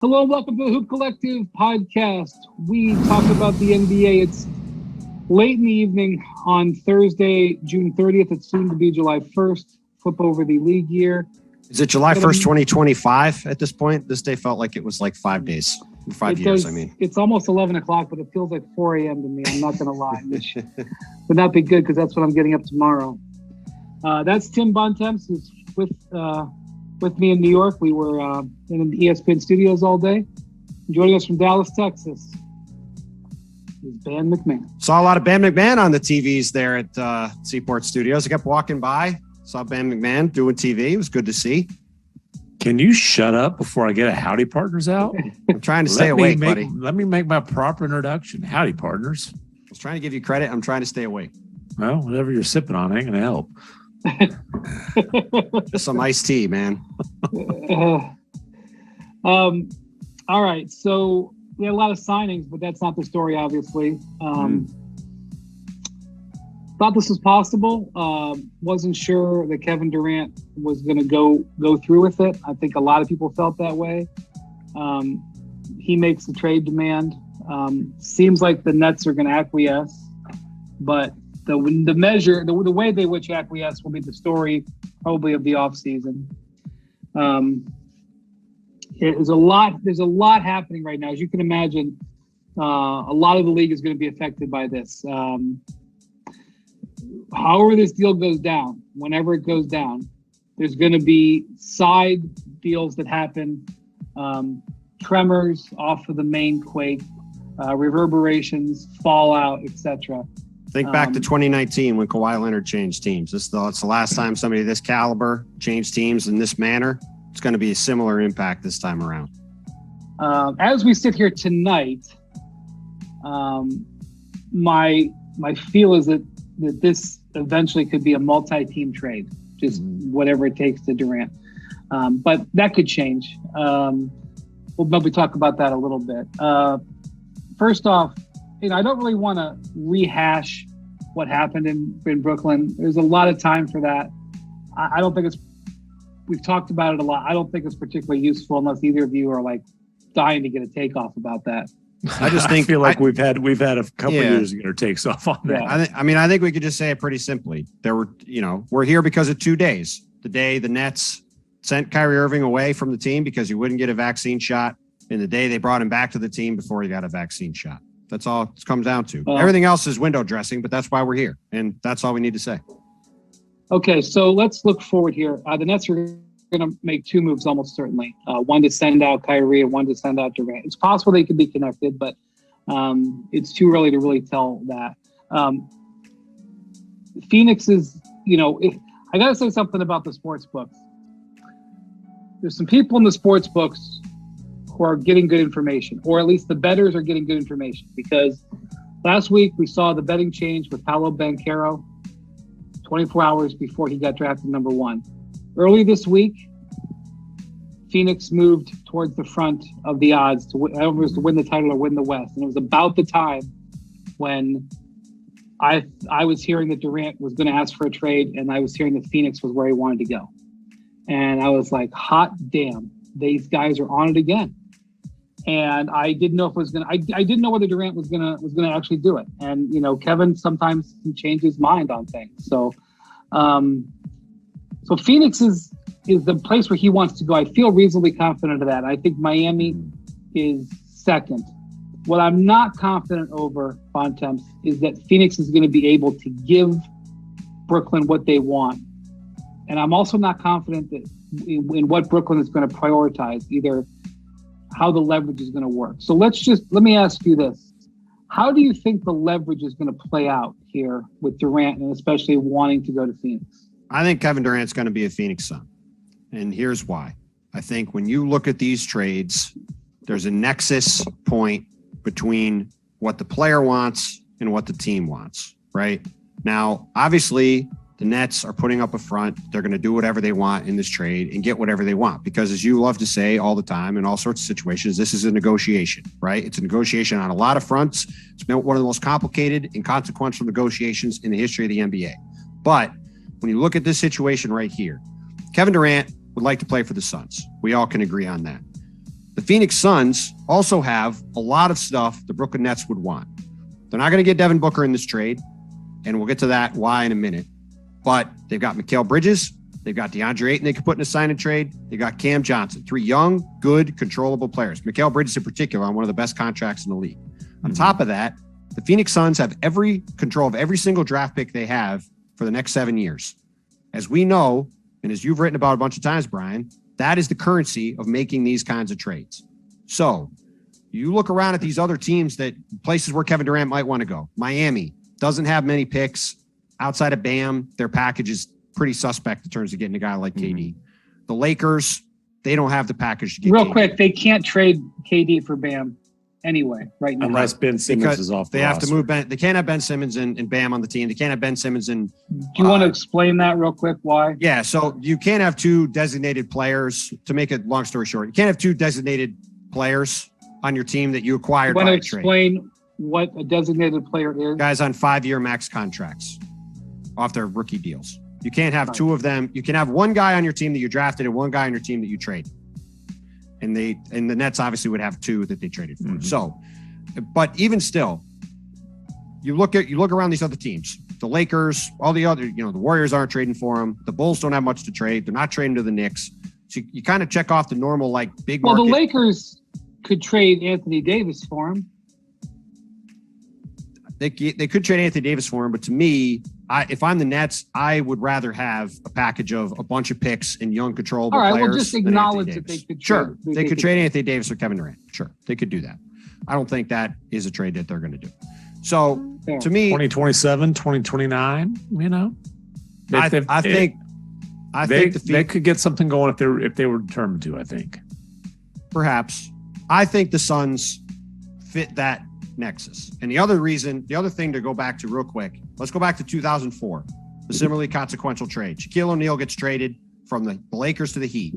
Hello, welcome to the Hoop Collective podcast. We talk about the NBA. It's late in the evening on Thursday, June 30th. It's soon to be July 1st. Flip over the league year. Is it July 1st, 2025 at this point? This day felt like it was like 5 days, 5 years, I mean. It's almost 11 o'clock, but it feels like 4 a.m. to me. I'm not going to lie. Which would not be good because that's what I'm getting up tomorrow. That's Tim Bontemps, who's with me in New York. We were in the ESPN studios all day. Joining us from Dallas, Texas, is Bam McMahon. Saw a lot of Bam McMahon on the TVs there at Seaport Studios. I kept walking by, saw Bam McMahon doing TV. It was good to see. Can you shut up before I get a Howdy Partners out? I'm trying to stay awake, buddy. Let me make my proper introduction. Howdy Partners. I was trying to give you credit. I'm trying to stay awake. Well, whatever you're sipping on ain't going to help. Just some iced tea, man. All right. So we had a lot of signings, but that's not the story, obviously. Thought this was possible. Wasn't sure that Kevin Durant was going to go through with it. I think a lot of people felt that way. He makes the trade demand. Seems like the Nets are going to acquiesce, but the way they which acquiesce will be the story probably of the offseason. There's a lot happening right now. As you can imagine, a lot of the league is going to be affected by this. However this deal goes down, whenever it goes down, there's going to be side deals that happen, tremors off of the main quake, reverberations, fallout, etc. Think back to 2019 when Kawhi Leonard changed teams. It's the last time somebody of this caliber changed teams in this manner. It's going to be a similar impact this time around. As we sit here tonight, my feel is that this eventually could be a multi-team trade, just whatever it takes to Durant. But that could change. We'll maybe talk about that a little bit. First off, I don't really want to rehash what happened in Brooklyn. There's a lot of time for that. I don't think we've talked about it a lot. I don't think it's particularly useful unless either of you are like dying to get a takeoff about that. I feel like we've had a couple of years to get our takes off on that. I think we could just say it pretty simply. We're here because of 2 days. The day the Nets sent Kyrie Irving away from the team because he wouldn't get a vaccine shot, and the day they brought him back to the team before he got a vaccine shot. That's all it comes down to. Everything else is window dressing, but that's why we're here. And that's all we need to say. Okay, so let's look forward here. The Nets are going to make two moves almost certainly. One to send out Kyrie and one to send out Durant. It's possible they could be connected, but it's too early to really tell that. Phoenix is, I got to say something about the sports books. There's some people in the sports books who are getting good information, or at least the bettors are getting good information, because last week we saw the betting change with Paolo Banchero 24 hours before he got drafted number 1. Early this week, Phoenix moved towards the front of the odds to win the title or win the West. And it was about the time when I was hearing that Durant was going to ask for a trade, and I was hearing that Phoenix was where he wanted to go. And I was like, hot damn, these guys are on it again. And I didn't know if it was going to, I didn't know whether Durant was going to actually do it. And, Kevin sometimes can change his mind on things. So Phoenix is the place where he wants to go. I feel reasonably confident of that. I think Miami is second. What I'm not confident over, Bontemps, is that Phoenix is going to be able to give Brooklyn what they want. And I'm also not confident that in what Brooklyn is going to prioritize, either how the leverage is going to work. So let me ask you this. How do you think the leverage is going to play out here with Durant, and especially wanting to go to Phoenix? I think Kevin Durant's going to be a Phoenix Sun. And here's why. I think when you look at these trades, there's a nexus point between what the player wants and what the team wants, right? Now, obviously, the Nets are putting up a front. They're going to do whatever they want in this trade and get whatever they want, because as you love to say all the time in all sorts of situations, this is a negotiation, right? It's a negotiation on a lot of fronts. It's been one of the most complicated and consequential negotiations in the history of the NBA. But when you look at this situation right here, Kevin Durant would like to play for the Suns. We all can agree on that. The Phoenix Suns also have a lot of stuff the Brooklyn Nets would want. They're not going to get Devin Booker in this trade, and we'll get to that why in a minute. But they've got Mikal Bridges, they've got DeAndre Ayton they could put in a sign and trade, they got Cam Johnson, 3 young, good, controllable players. Mikal Bridges in particular on one of the best contracts in the league. On top of that, the Phoenix Suns have every control of every single draft pick they have for the next 7 years. As we know, and as you've written about a bunch of times, Brian, that is the currency of making these kinds of trades. So you look around at these other teams that places where Kevin Durant might want to go. Miami doesn't have many picks outside of Bam. Their package is pretty suspect in terms of getting a guy like KD. The Lakers, they don't have the package to get Real KD. quick, they can't trade KD for Bam anyway, right now. Unless Ben Simmons is off the They have roster. to move Ben. They can't have Ben Simmons and Bam on the team. They can't have Ben Simmons and Do you want to explain that real quick? Why? yeah. So you can't have 2 designated players. To make it long story short, you can't have 2 designated players on your team that you acquired. You want to by a trade. explain what a designated player is? Guys on 5-year max contracts off their rookie deals. You can't have 2 of them. You can have 1 guy on your team that you drafted and 1 guy on your team that you traded. And the Nets obviously would have 2 that they traded for. So, but even still, you look around these other teams, the Lakers, all the other, the Warriors aren't trading for them. The Bulls don't have much to trade. They're not trading to the Knicks. So you kind of check off the normal, like big Well, market. the Lakers could trade Anthony Davis for him. They could trade Anthony Davis for him, but to me, if I'm the Nets, I would rather have a package of a bunch of picks and young, controllable All right, players. well, just than acknowledge Anthony that they Davis. could Sure, trade. they could trade Anthony Davis or Kevin Durant. Sure, they could do that. I don't think that is a trade that they're going to do. So Fair. to me, 2027, 2029, I think they could get something going if they were determined to, I think. Perhaps. I think the Suns fit that nexus. And the other thing to go back to real quick, let's go back to 2004, the similarly consequential trade. Shaquille O'Neal gets traded from the Lakers to the Heat.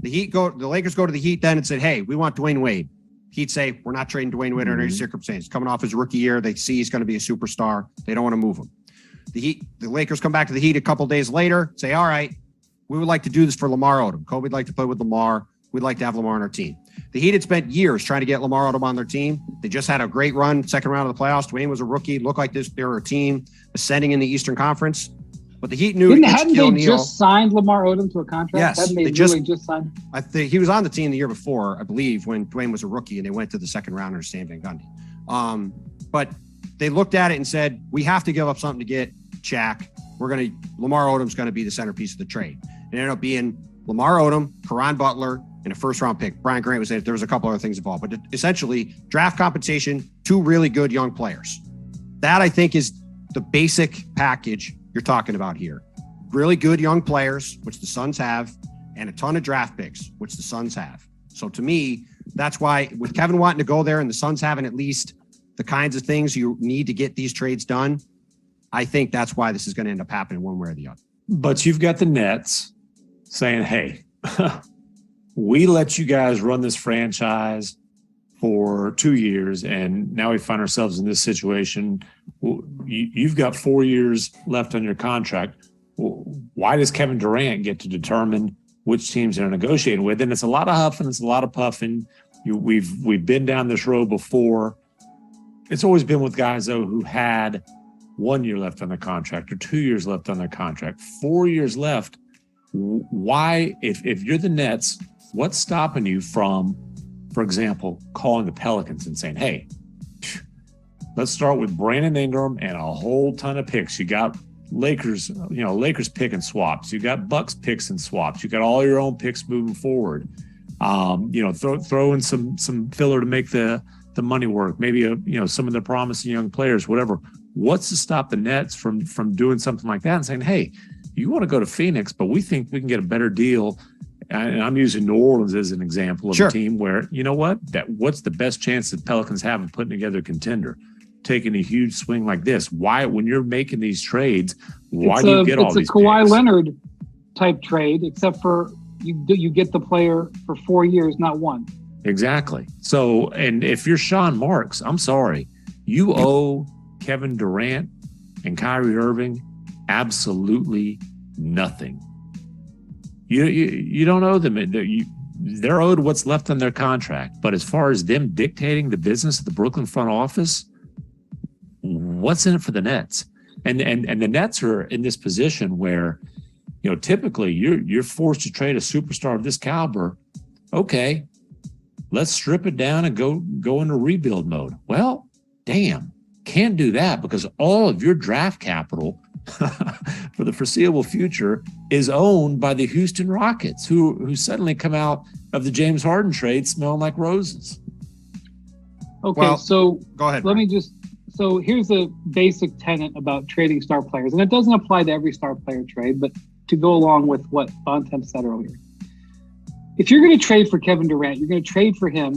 The Lakers go to the Heat then and said, hey, we want Dwayne Wade. He'd say, we're not trading Dwayne Wade under any circumstances. Coming off his rookie year, they see he's going to be a superstar. They don't want to move him. The Lakers come back to the Heat a couple days later, say, all right, we would like to do this for Lamar Odom. Kobe'd like to play with Lamar. We'd like to have Lamar on our team. The Heat had spent years trying to get Lamar Odom on their team. They just had a great run, second round of the playoffs. Dwayne was a rookie, looked like they were a team ascending in the Eastern Conference. But the Heat knew Hadn't they just signed Lamar Odom to a contract? Yes, Hadn't they just signed? I think he was on the team the year before, I believe, when Dwayne was a rookie and they went to the second round under Stan Van Gundy. But they looked at it and said, we have to give up something to get Shaq. Lamar Odom's going to be the centerpiece of the trade. It ended up being Lamar Odom, Caron Butler, and a first-round pick. Brian Grant was saying there was a couple other things involved, but essentially draft compensation, 2 really good young players. That, I think, is the basic package you're talking about here. Really good young players, which the Suns have, and a ton of draft picks, which the Suns have. So to me, that's why with Kevin wanting to go there and the Suns having at least the kinds of things you need to get these trades done, I think that's why this is going to end up happening one way or the other. But you've got the Nets saying, hey, we let you guys run this franchise for 2 years, and now we find ourselves in this situation. You've got 4 years left on your contract. Why does Kevin Durant get to determine which teams they're negotiating with? And it's a lot of huffing, it's a lot of puffing. We've been down this road before. It's always been with guys, though, who had 1 year left on their contract or 2 years left on their contract, 4 years left. Why, if you're the Nets, what's stopping you from, for example, calling the Pelicans and saying, hey, let's start with Brandon Ingram and a whole ton of picks. You got Lakers pick and swaps. You got Bucks picks and swaps. You got all your own picks moving forward. Throw in some filler to make the money work. Maybe some of the promising young players, whatever. What's to stop the Nets from doing something like that and saying, hey, you want to go to Phoenix, but we think we can get a better deal. And I'm using New Orleans as an example of a team where, you know what? What's the best chance that Pelicans have of putting together a contender? Taking a huge swing like this. Why, when you're making these trades, why do you get all these It's a Kawhi picks? Leonard type trade, except for you get the player for 4 years, not 1. Exactly. So, and if you're Sean Marks, I'm sorry, you owe Kevin Durant and Kyrie Irving absolutely nothing. You don't owe them. they're owed what's left on their contract. But as far as them dictating the business of the Brooklyn front office, what's in it for the Nets? And the Nets are in this position where, typically you're forced to trade a superstar of this caliber. Okay, let's strip it down and go into rebuild mode. Well, damn, can't do that because all of your draft capital for the foreseeable future is owned by the Houston Rockets, who suddenly come out of the James Harden trade smelling like roses. Okay, Well, so go ahead, let Brian. me so here's a basic tenet about trading star players, and it doesn't apply to every star player trade, but to go along with what Bontemps said earlier. If you're going to trade for Kevin Durant, you're going to trade for him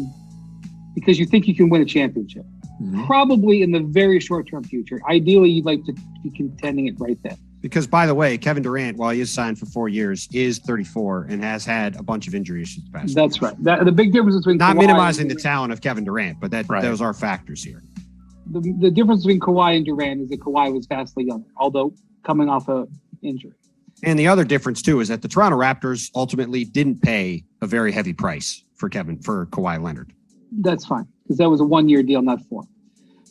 because you think you can win a championship. Mm-hmm. Probably in the very short-term future. Ideally, you'd like to be contending it right then. Because, by the way, Kevin Durant, while he is signed for 4 years, is 34 and has had a bunch of injury issues the past. That's right. The big difference between Not Kawhi minimizing and the Durant, talent of Kevin Durant, but Right. those are factors here. the difference between Kawhi and Durant is that Kawhi was vastly younger, although coming off an injury. And the other difference, too, is that the Toronto Raptors ultimately didn't pay a very heavy price for Kawhi Leonard. That's fine because that was a 1-year deal, not 4.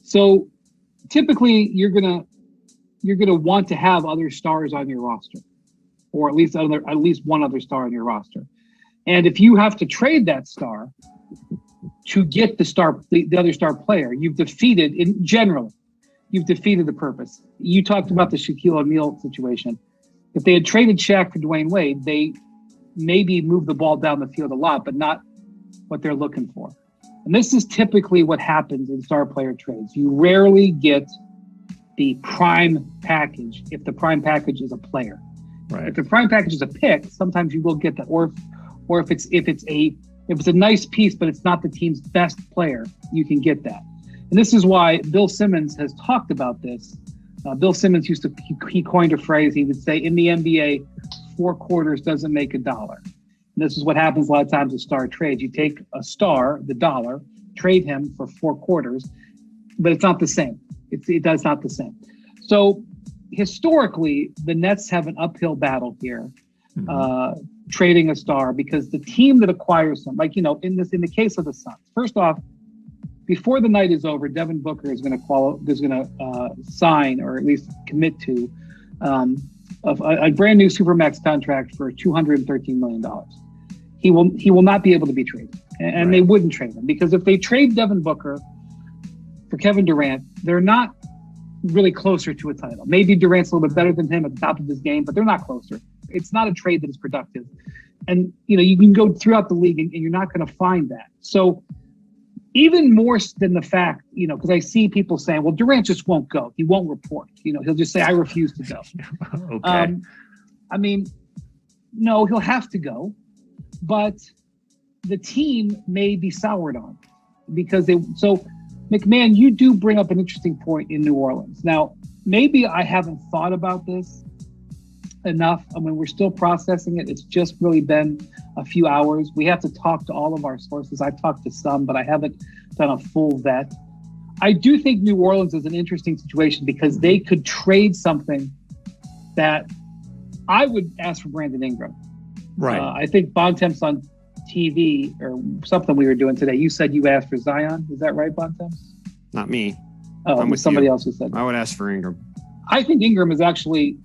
So typically, you're gonna want to have other stars on your roster, or at least one other star on your roster. And if you have to trade that star to get the other star player, you've defeated the purpose. You talked about the Shaquille O'Neal situation. If they had traded Shaq for Dwayne Wade, they maybe moved the ball down the field a lot, but not what they're looking for. And this is typically what happens in star player trades. You rarely get the prime package if the prime package is a player. Right. If the prime package is a pick, sometimes you will get that. Or if it's a nice piece, but it's not the team's best player, you can get that. And this is why Bill Simmons has talked about this. Bill Simmons he coined a phrase. He would say, in the NBA, 4 quarters doesn't make a dollar. And this is what happens a lot of times with star trades. You take a star, the dollar, trade him for 4 quarters, but it's not the same. It's not the same. So historically, the Nets have an uphill battle here, trading a star, because the team that acquires them, like, in the case of the Suns, first off, before the night is over, Devin Booker is going to sign, or at least commit to, a brand new supermax contract for $213 million. He will not be able to be traded, and Right. They wouldn't trade him, because if they trade Devin Booker for Kevin Durant, they're not really closer to a title. Maybe Durant's a little bit better than him at the top of his game, but they're not closer. It's not a trade that is productive. And, you can go throughout the league and you're not going to find that. So even more than the fact, because I see people saying, well, Durant just won't go. He won't report. He'll just say, I refuse to go. Okay. No, he'll have to go, but the team may be soured on because McMahon, you do bring up an interesting point in New Orleans. Now, maybe I haven't thought about this enough. We're still processing it. It's just really been a few hours. We have to talk to all of our sources. I've talked to some, but I haven't done a full vet. I do think New Orleans is an interesting situation because they could trade something that I would ask for Brandon Ingram. Right. I think Bontemps on TV or something we were doing today, you said you asked for Zion. Is that right, Bontemps? Not me. Oh, I'm it was with somebody you. else who said that. I would ask for Ingram. I think Ingram is actually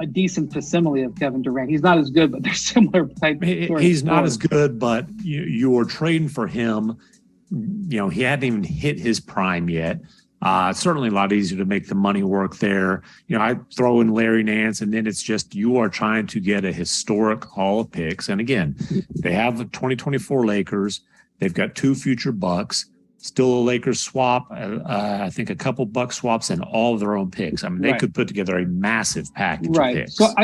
a decent facsimile of Kevin Durant. He's not as good, but they're similar type. He's not as good, but you are trading for him. He hadn't even hit his prime yet. It's certainly a lot easier to make the money work there. I throw in Larry Nance, and then it's just you are trying to get a historic haul of picks. And again, they have the 2024 Lakers. They've got 2 future Bucks. Still a Lakers swap. I think a couple Bucks swaps and all of their own picks. They Right. could put together a massive package of Right. picks. So